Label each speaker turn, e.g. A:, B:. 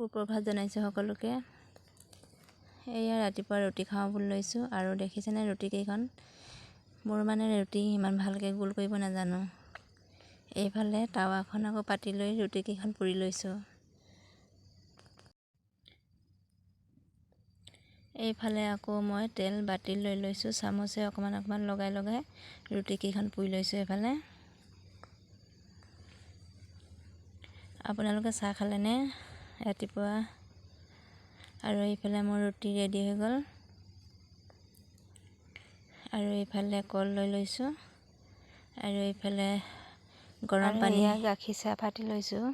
A: সুপ্ৰভাত জনাইছোঁ সকলোকে। এয়া ৰাতিপুৱা ৰুটি খাওঁ বুলি লৈছোঁ আৰু দেখিছেনে ৰুটিকেইখন। মোৰ মানে ৰুটি ইমান ভালকৈ গোল কৰিব নাজানো। এইফালে টাৱাখন আকৌ পাতি লৈ ৰুটিকেইখন পুৰি লৈছোঁ। এইফালে আকৌ মই তেল বাতি লৈ লৈছোঁ, চামুচে অকণমান অকণমান লগাই লগাই ৰুটিকেইখন পুৰি লৈছোঁ। এইফালে আপোনালোকে চাহ খালেনে ৰাতিপুৱা? আৰু এইফালে মোৰ ৰুটি ৰেডি হৈ গ'ল। আৰু এইফালে কল লৈ লৈছোঁ আৰু এইফালে গৰম পানী গাখীৰ চাহ ফাটি লৈছোঁ।